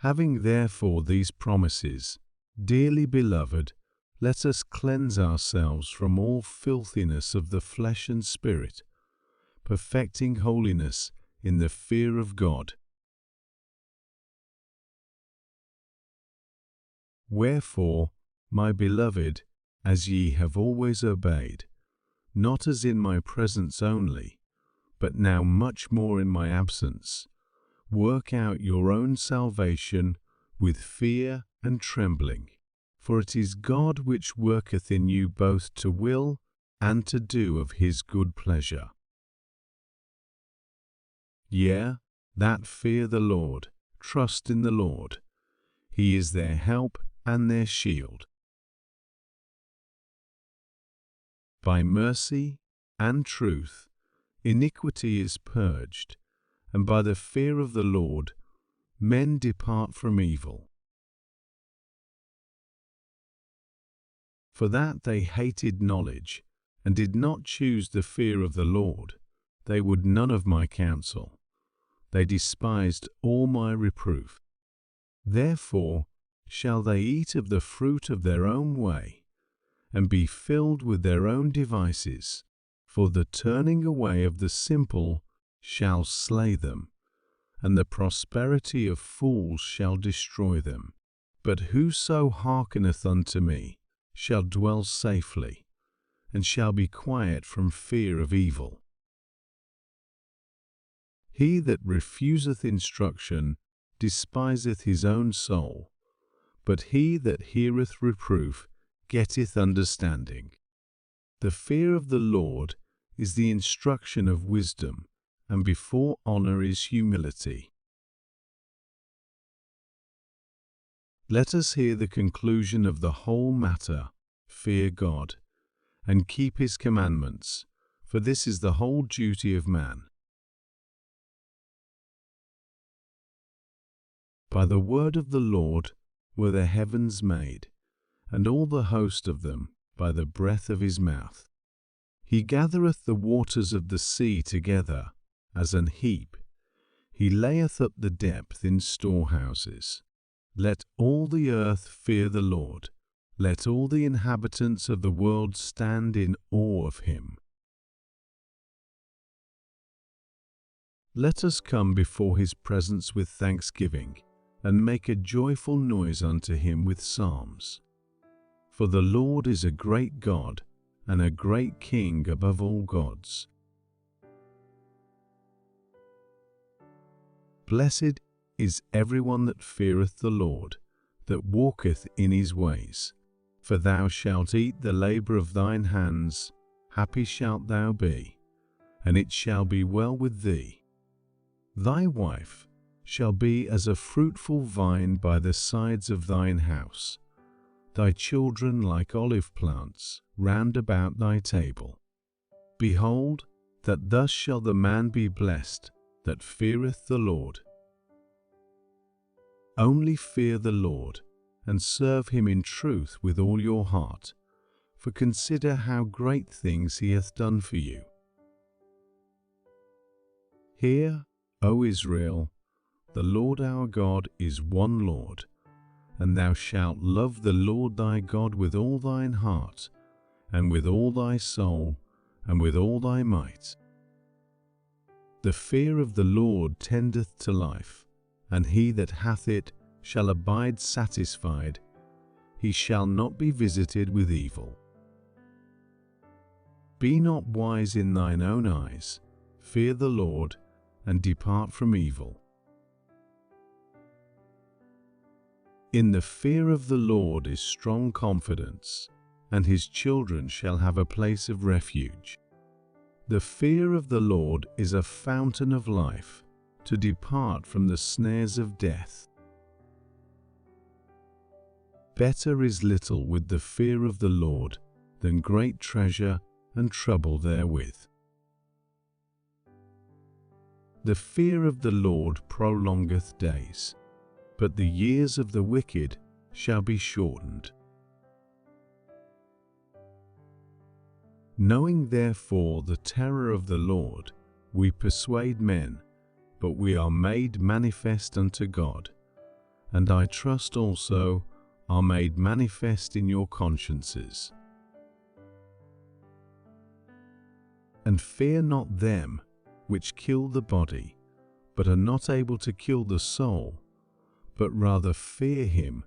Having therefore these promises, dearly beloved, let us cleanse ourselves from all filthiness of the flesh and spirit, perfecting holiness in the fear of God. Wherefore, my beloved, as ye have always obeyed, not as in my presence only, but now much more in my absence, work out your own salvation with fear and trembling. For it is God which worketh in you both to will and to do of his good pleasure. Yea, that fear the Lord, trust in the Lord. He is their help and their shield. By mercy and truth iniquity is purged, and by the fear of the Lord men depart from evil. For that they hated knowledge, and did not choose the fear of the Lord, they would none of my counsel. They despised all my reproof. Therefore shall they eat of the fruit of their own way, and be filled with their own devices. For the turning away of the simple shall slay them, and the prosperity of fools shall destroy them. But whoso hearkeneth unto me shall dwell safely, and shall be quiet from fear of evil. He that refuseth instruction despiseth his own soul, but he that heareth reproof getteth understanding. The fear of the Lord is the instruction of wisdom, and before honor is humility. Let us hear the conclusion of the whole matter. Fear God, and keep his commandments, for this is the whole duty of man. By the word of the Lord were the heavens made, and all the host of them by the breath of his mouth. He gathereth the waters of the sea together as an heap. He layeth up the depth in storehouses. Let all the earth fear the Lord. Let all the inhabitants of the world stand in awe of him. Let us come before his presence with thanksgiving, and make a joyful noise unto him with psalms. For the Lord is a great God, and a great King above all gods. Blessed is everyone that feareth the Lord, that walketh in his ways. For thou shalt eat the labour of thine hands, happy shalt thou be, and it shall be well with thee. Thy wife shall be as a fruitful vine by the sides of thine house, thy children like olive plants round about thy table. Behold, that thus shall the man be blessed that feareth the Lord. Only fear the Lord, and serve him in truth with all your heart, for consider how great things he hath done for you. Hear, O Israel, the Lord our God is one Lord, and thou shalt love the Lord thy God with all thine heart, and with all thy soul, and with all thy might. The fear of the Lord tendeth to life, and he that hath it shall abide satisfied. He shall not be visited with evil. Be not wise in thine own eyes. Fear the Lord, and depart from evil. In the fear of the Lord is strong confidence, and his children shall have a place of refuge. The fear of the Lord is a fountain of life, to depart from the snares of death. Better is little with the fear of the Lord than great treasure and trouble therewith. The fear of the Lord prolongeth days, but the years of the wicked shall be shortened. Knowing therefore the terror of the Lord, we persuade men, but we are made manifest unto God. and I trust also are made manifest in your consciences. And fear not them which kill the body, but are not able to kill the soul, but rather fear him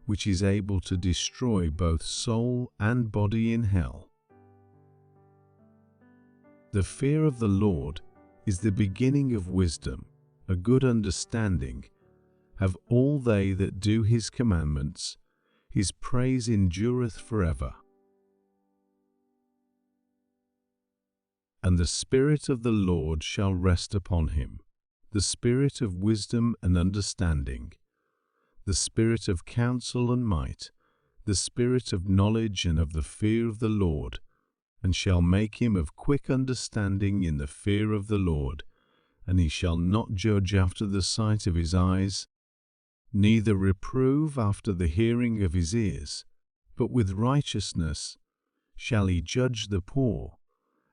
which is able to destroy both soul and body in hell. The fear of the Lord is the beginning of wisdom. A good understanding have all they that do his commandments. His praise endureth forever. And the Spirit of the Lord shall rest upon him, the Spirit of wisdom and understanding, the Spirit of counsel and might, the Spirit of knowledge and of the fear of the Lord, and shall make him of quick understanding in the fear of the Lord, and he shall not judge after the sight of his eyes, neither reprove after the hearing of his ears, but with righteousness shall he judge the poor,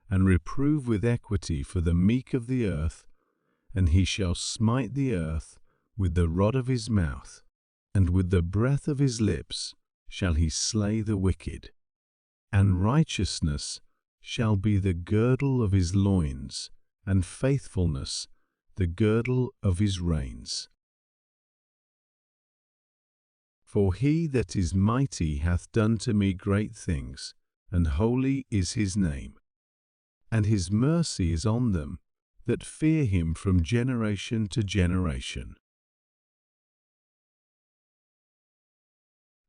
and reprove with equity for the meek of the earth, and he shall smite the earth with the rod of his mouth, and with the breath of his lips shall he slay the wicked. And righteousness shall be the girdle of his loins, and faithfulness the girdle of his reins. For he that is mighty hath done to me great things, and holy is his name. And his mercy is on them that fear him from generation to generation.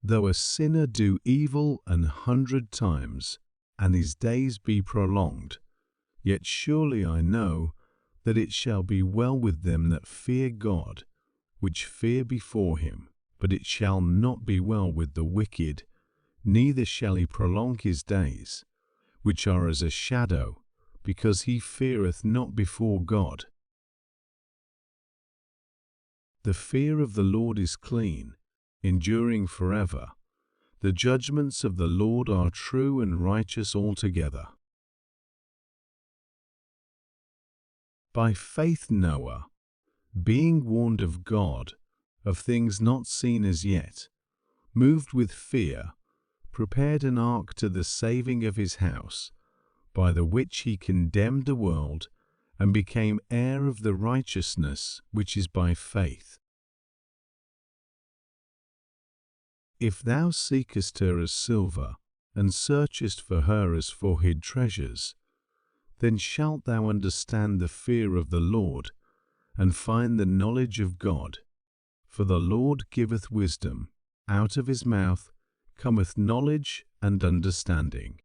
Though a sinner do evil 100 times, and his days be prolonged, yet surely I know that it shall be well with them that fear God, which fear before him. But it shall not be well with the wicked, neither shall he prolong his days, which are as a shadow, because he feareth not before God. The fear of the Lord is clean, enduring forever. The judgments of the Lord are true and righteous altogether. By faith Noah, being warned of God, of things not seen as yet, moved with fear, prepared an ark to the saving of his house, by the which he condemned the world, and became heir of the righteousness which is by faith. If thou seekest her as silver, and searchest for her as for hid treasures, then shalt thou understand the fear of the Lord, and find the knowledge of God. For the Lord giveth wisdom, out of his mouth cometh knowledge and understanding.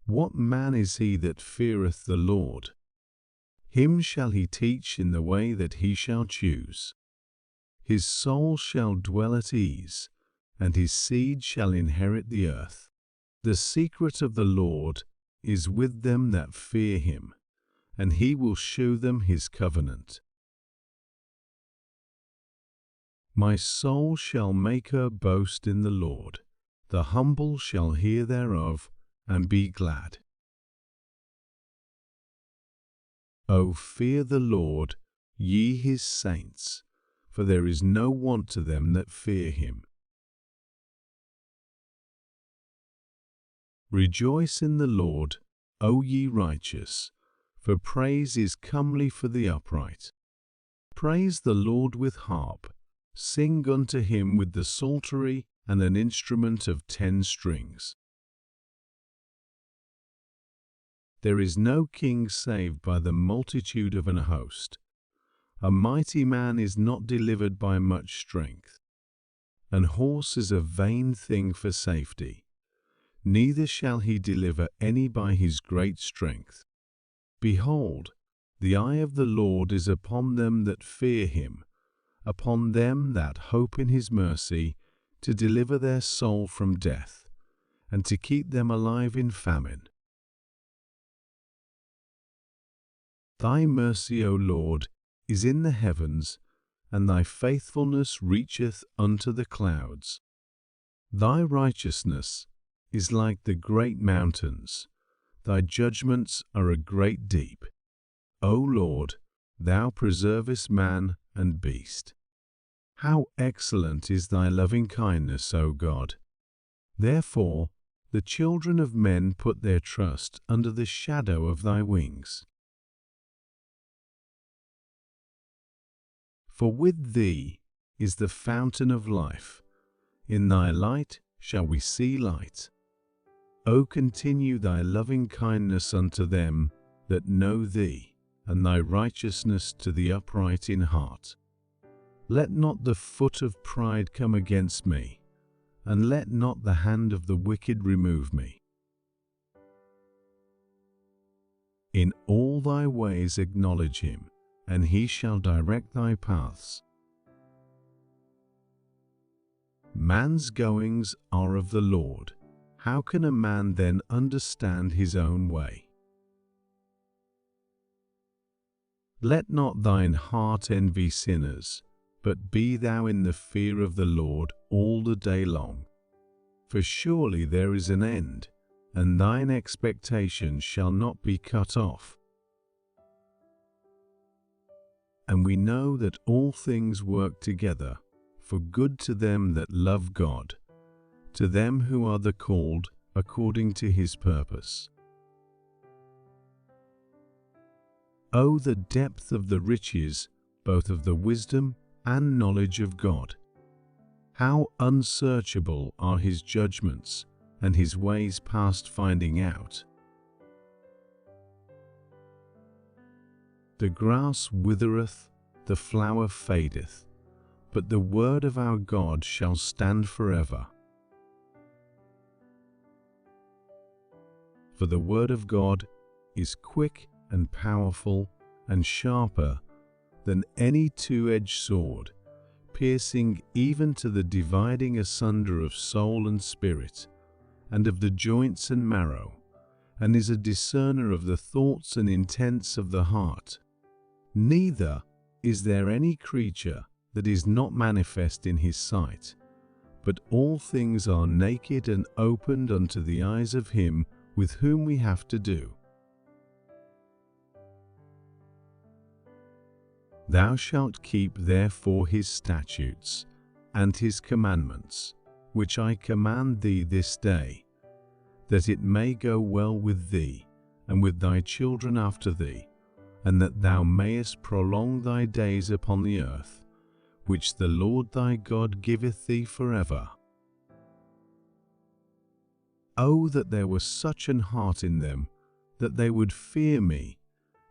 What man is he that feareth the Lord? Him shall he teach in the way that he shall choose. His soul shall dwell at ease, and his seed shall inherit the earth. The secret of the Lord is with them that fear him, and he will shew them his covenant. My soul shall make her boast in the Lord. The humble shall hear thereof, and be glad. O fear the Lord, ye his saints, for there is no want to them that fear him. Rejoice in the Lord, O ye righteous, for praise is comely for the upright. Praise the Lord with harp. Sing unto him with the psaltery and an instrument of 10 strings. There is no king saved by the multitude of an host. A mighty man is not delivered by much strength. An horse is a vain thing for safety. Neither shall he deliver any by his great strength. Behold, the eye of the Lord is upon them that fear him, upon them that hope in his mercy, to deliver their soul from death, and to keep them alive in famine. Thy mercy, O Lord, is in the heavens, and thy faithfulness reacheth unto the clouds. Thy righteousness is like the great mountains, thy judgments are a great deep. O Lord, thou preservest man and beast. How excellent is thy loving kindness, O God! Therefore, the children of men put their trust under the shadow of thy wings. For with thee is the fountain of life. In thy light shall we see light. O continue thy loving kindness unto them that know thee, and thy righteousness to the upright in heart. Let not the foot of pride come against me, and let not the hand of the wicked remove me. In all thy ways acknowledge him, and he shall direct thy paths. Man's goings are of the Lord. How can a man then understand his own way? Let not thine heart envy sinners, but be thou in the fear of the Lord all the day long. For surely there is an end, and thine expectation shall not be cut off. And we know that all things work together for good to them that love God, to them who are the called according to his purpose. O the depth of the riches, both of the wisdom and knowledge of God! How unsearchable are his judgments, and his ways past finding out. The grass withereth, the flower fadeth, but the word of our God shall stand forever. For the word of God is quick and powerful and sharper than any two-edged sword, piercing even to the dividing asunder of soul and spirit, and of the joints and marrow, and is a discerner of the thoughts and intents of the heart. Neither is there any creature that is not manifest in his sight, but all things are naked and opened unto the eyes of him with whom we have to do. Thou shalt keep therefore his statutes and his commandments, which I command thee this day, that it may go well with thee, and with thy children after thee, and that thou mayest prolong thy days upon the earth, which the Lord thy God giveth thee forever. O that there were such an heart in them, that they would fear me,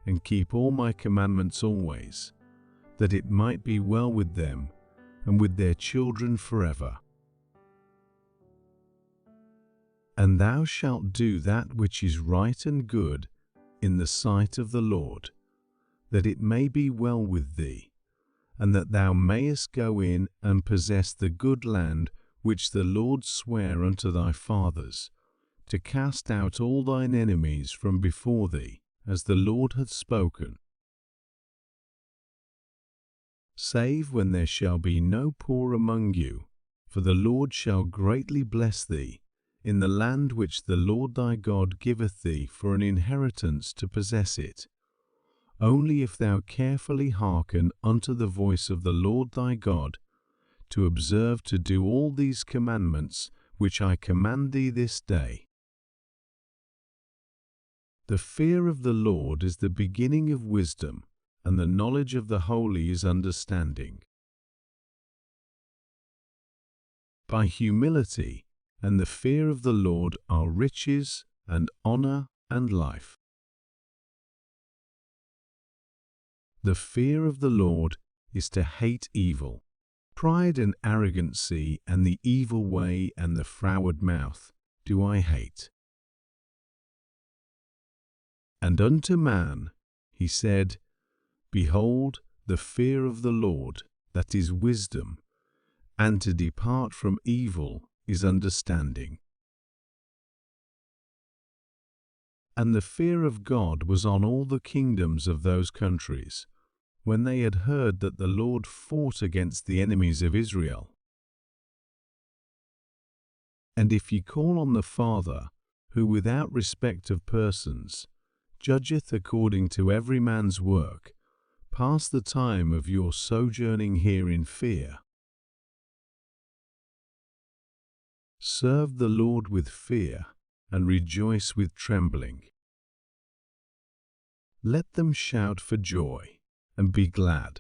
and keep all my commandments always, that it might be well with them, and with their children forever. And thou shalt do that which is right and good in the sight of the Lord, that it may be well with thee, and that thou mayest go in and possess the good land which the Lord sware unto thy fathers, to cast out all thine enemies from before thee, as the Lord hath spoken. Save when there shall be no poor among you, for the Lord shall greatly bless thee, in the land which the Lord thy God giveth thee for an inheritance to possess it. Only if thou carefully hearken unto the voice of the Lord thy God, to observe to do all these commandments which I command thee this day. The fear of the Lord is the beginning of wisdom, and the knowledge of the holy is understanding. By humility and the fear of the Lord are riches and honor and life. The fear of the Lord is to hate evil. Pride and arrogancy and the evil way and the froward mouth do I hate. And unto man he said, Behold, the fear of the Lord, that is wisdom, and to depart from evil is understanding. And the fear of God was on all the kingdoms of those countries, when they had heard that the Lord fought against the enemies of Israel. And if ye call on the Father, who without respect of persons judgeth according to every man's work, pass the time of your sojourning here in fear, Serve the Lord with fear, and rejoice with trembling. Let them shout for joy, and be glad,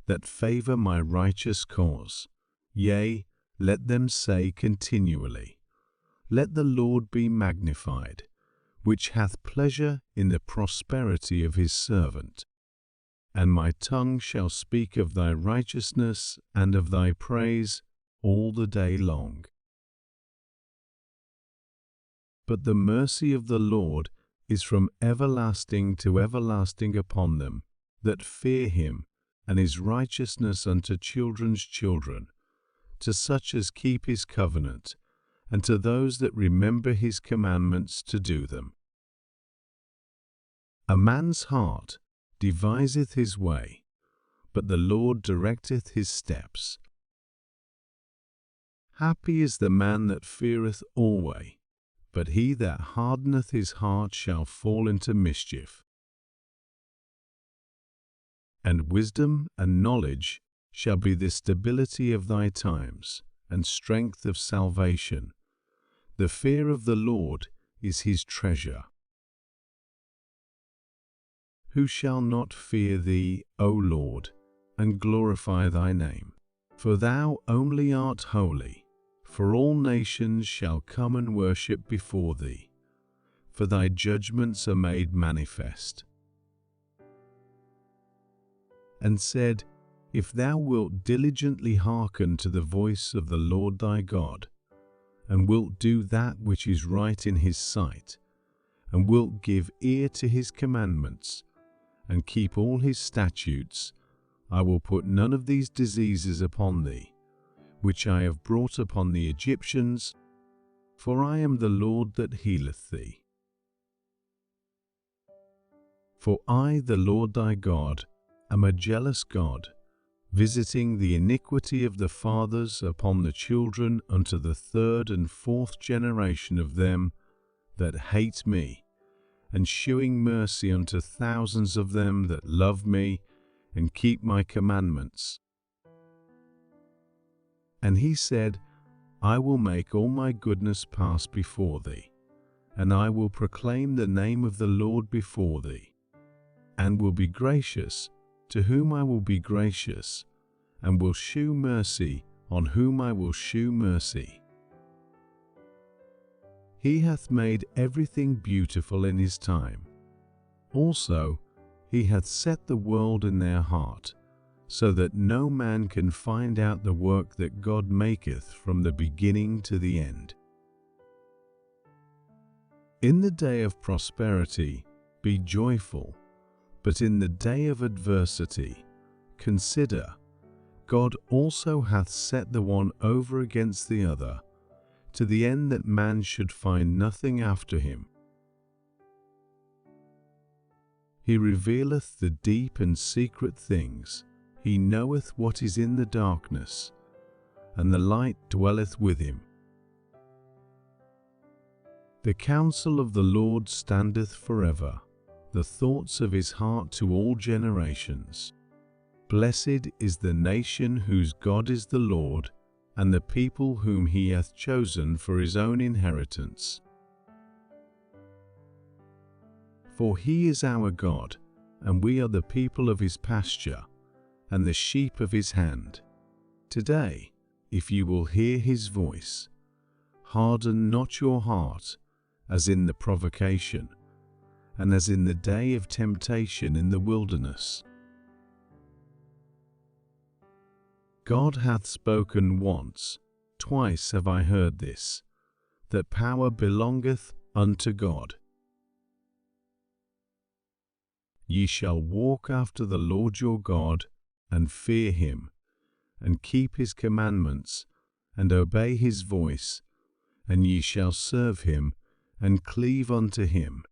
that favor my righteous cause. Yea, let them say continually, Let the Lord be magnified, which hath pleasure in the prosperity of his servant. And my tongue shall speak of thy righteousness and of thy praise all the day long. But the mercy of the Lord is from everlasting to everlasting upon them that fear him, and his righteousness unto children's children, to such as keep his covenant, and to those that remember his commandments to do them. A man's heart deviseth his way, but the Lord directeth his steps. Happy is the man that feareth always, but he that hardeneth his heart shall fall into mischief. And wisdom and knowledge shall be the stability of thy times, and strength of salvation. The fear of the Lord is his treasure. Who shall not fear thee, O Lord, and glorify thy name? For thou only art holy, for all nations shall come and worship before thee, for thy judgments are made manifest. And said, If thou wilt diligently hearken to the voice of the Lord thy God, and wilt do that which is right in his sight, and wilt give ear to his commandments, and keep all his statutes, I will put none of these diseases upon thee, which I have brought upon the Egyptians, for I am the Lord that healeth thee. For I, the Lord thy God, am a jealous God, visiting the iniquity of the fathers upon the children unto the third and fourth generation of them that hate me, and shewing mercy unto thousands of them that love me and keep my commandments. And he said, I will make all my goodness pass before thee, and I will proclaim the name of the Lord before thee, and will be gracious to whom I will be gracious, and will shew mercy on whom I will shew mercy. He hath made everything beautiful in his time. Also, he hath set the world in their heart, so that no man can find out the work that God maketh from the beginning to the end. In the day of prosperity be joyful, but in the day of adversity consider, God also hath set the one over against the other, to the end that man should find nothing after him. He revealeth the deep and secret things. He knoweth what is in the darkness, and the light dwelleth with him. The counsel of the Lord standeth forever, the thoughts of his heart to all generations. Blessed is the nation whose God is the Lord, and the people whom he hath chosen for his own inheritance. For he is our God, and we are the people of his pasture, and the sheep of his hand. Today, if you will hear his voice, harden not your heart, as in the provocation, and as in the day of temptation in the wilderness. God hath spoken once, twice have I heard this, that power belongeth unto God. Ye shall walk after the Lord your God, and fear him, and keep his commandments, and obey his voice, and ye shall serve him, and cleave unto him.